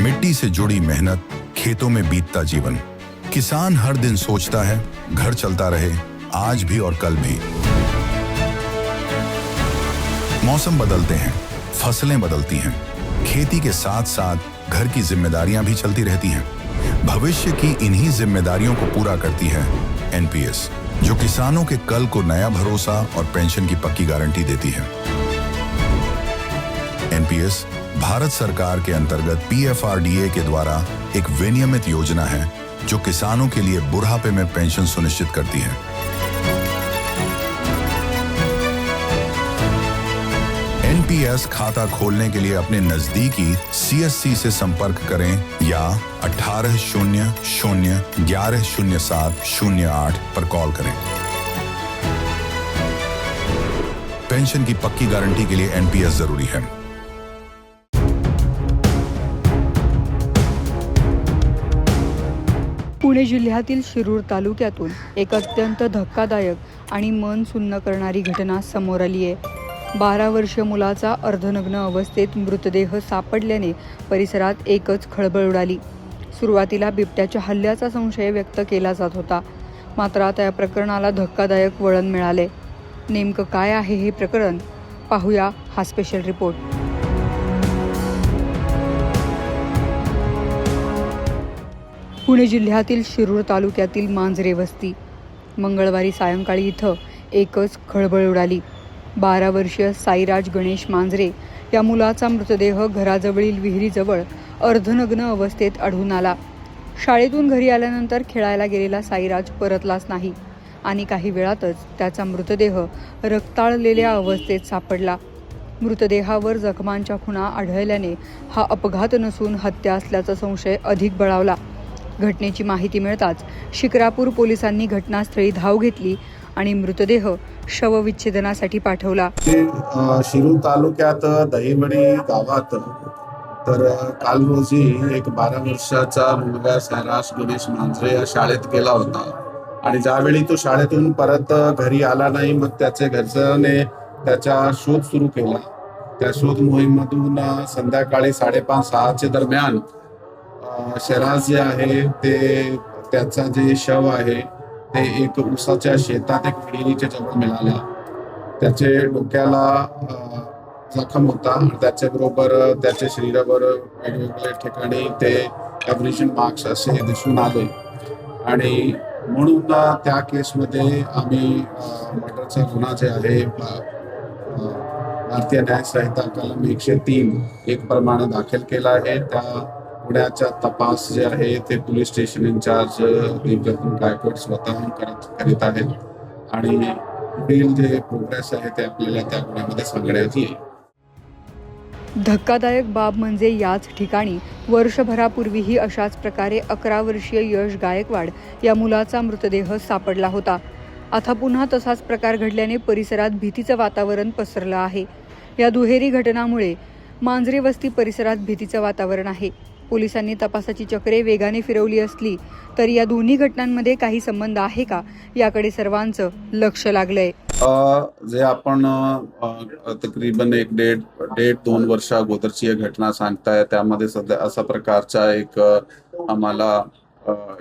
मिट्टी से जुड़ी मेहनत, खेतों में बीतता जीवन। किसान हर दिन सोचता है घर चलता रहे, आज भी और कल भी। मौसम बदलते हैं, फसलें बदलती हैं, खेती के साथ साथ घर की जिम्मेदारियां भी चलती रहती हैं। भविष्य की इन्हीं जिम्मेदारियों को पूरा करती है एनपीएस, जो किसानों के कल को नया भरोसा और पेंशन की पक्की गारंटी देती है। एनपीएस भारत सरकार के अंतर्गत पीएफआरडीए के द्वारा एक विनियमित योजना है जो किसानों के लिए बुढ़ापे में पेंशन सुनिश्चित करती है। एनपीएस खाता खोलने के लिए अपने नजदीकी सीएससी से संपर्क करें या 1800-1107-08 पर कॉल करें। पेंशन की पक्की गारंटी के लिए एनपीएस जरूरी है। पुणे जिल्ह्यातील शिरूर तालुक्यातून एक अत्यंत धक्कादायक आणि मन सुन्न करणारी घटना समोर आली आहे। 12 वर्षीय मुलाचा अर्धनग्न अवस्थेत मृतदेह सापडल्याने परिसरात एकच खळबळ उडाली। सुरुवातीला बिबट्याच्या हल्ल्याचा संशय व्यक्त केला जात होता, मात्र आता या प्रकरणाला धक्कादायक वळण मिळाले। नेमकं काय आहे हे प्रकरण, पाहूया हा स्पेशल रिपोर्ट। पुणे जिल्ह्यातील शिरूर तालुक्यातील मांजरे वस्ती मंगळवारी सायंकाळी इथं एकच खळबळ उडाली। 12 वर्षीय साईराज गणेश मांजरे या मुलाचा मृतदेह घराजवळील विहिरीजवळ अर्धनग्न अवस्थेत आढळून आला। शाळेतून घरी आल्यानंतर खेळायला गेलेला साईराज परतलाच नाही आणि काही वेळातच त्याचा मृतदेह रक्ताळलेल्या अवस्थेत सापडला। मृतदेहावर जखमांच्या खुणा आढळल्याने हा अपघात नसून हत्या असल्याचा संशय अधिक बळावला। घटनेची माहिती मिळताच शिक्रापूर पोलिसांनी घटनास्थळी धाव घेतली आणि मृतदेह शवविच्छेदनासाठी पाठवला। शिरूर तालुक्यात दहिवडी गावात तर काल रोजी एक 12 वर्षाचा मुलगा साईराज गणेश मांजरे या शाळेत गेला होता आणि ज्यावेळी तो शाळेतून परत घरी आला नाही, मग त्याचे घरच्याने त्याचा शोध सुरू केला। त्या शोध मोहीममधून संध्याकाळी 5:30-6 दरम्यान शहराज जे आहे ते त्याचा जे शव आहे ते एक ऊसाच्या शेतात एक विहिरीच्या जवळ मिळाला। त्याचे डोक्याला जखम होता आणि त्याच्याबरोबर त्याच्या शरीरावर वेगवेगळ्या ठिकाणी ते ॲब्रेशन मार्क्स असे दिसून आले आणि म्हणून त्या केसमध्ये आम्ही मर्डरचा गुन्हा जे आहे भारतीय न्याय संहिता कलम 103(1) प्रमाणे दाखल केला आहे। त्या गुन्ह्याचा तपास जे आहे ते पोलीस स्टेशन इन्चार्ज दिव्यकुमार गायकवाड स्वतःहून करीत आहेत आणि पुढील जे प्रोग्रेस आहे ते आपल्याला त्या गुन्ह्यामध्ये सांगण्यात येईल। धक्कादायक बाब म्हणजे याच ठिकाणी वर्षभरापूर्वीही अशाच प्रकारे 11 वर्षीय यश गायकवाड या मुलाचा मृतदेह सापडला होता। आता पुन्हा तसाच प्रकार घडल्याने परिसरात भीतीचं वातावरण पसरलं आहे। या दुहेरी घटनांमुळे मांजरे वस्ती परिसरात भीतीचं वातावरण आहे। पोलिसांनी तपासाची चक्रे वेगाने फिरवली असली तरी या दोन्ही घटनांमध्ये काही संबंध आहे का याकडे सर्वांचं लक्ष लागलंय। जे आपण तकरीबन 1.5-2 वर्ष अगोदरची एक घटना सांगताय, त्यामध्ये सध्या असा प्रकारचा एक आम्हाला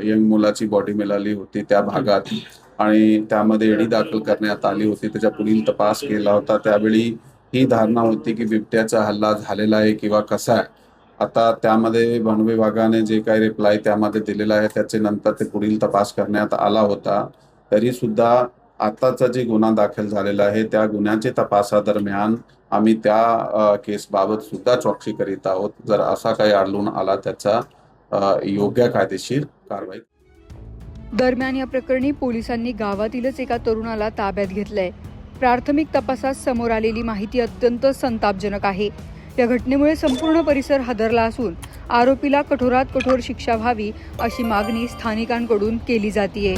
यंग मुलाची बॉडी मिळाली होती त्या भागात आणि त्यामध्ये एडी दाखल करण्यात आली होती। त्याचा पुढील तपास केला होता। त्यावेळी ही धारणा होती की बिबट्याचा हल्ला झालेला आहे किंवा कसा आहे। आता त्यामध्ये वन विभागाने जे काही रिप्लाय त्यामध्ये दिलेला आहे त्याचे नंतर ते पुढील तपास करण्यात आला होता। तरी सुद्धा आताचा जे गुन्हा दाखल झालेला आहे त्या गुन्ह्याच्या तपासादरम्यान आम्ही त्या केसबाबत सुद्धा चौकशी करीत आहोत। जर असा काही आढळून आला त्याचा योग्य कायदेशीर कारवाई। दरम्यान या प्रकरणी पोलिसांनी गावातीलच एका तरुणाला ताब्यात घेतलंय। प्राथमिक तपासात समोर आलेली माहिती अत्यंत संतापजनक आहे। या घटनेमुळे संपूर्ण परिसर हादरला असून आरोपीला कठोरात कठोर शिक्षा व्हावी अशी मागणी स्थानिकांकडून केली जातीये।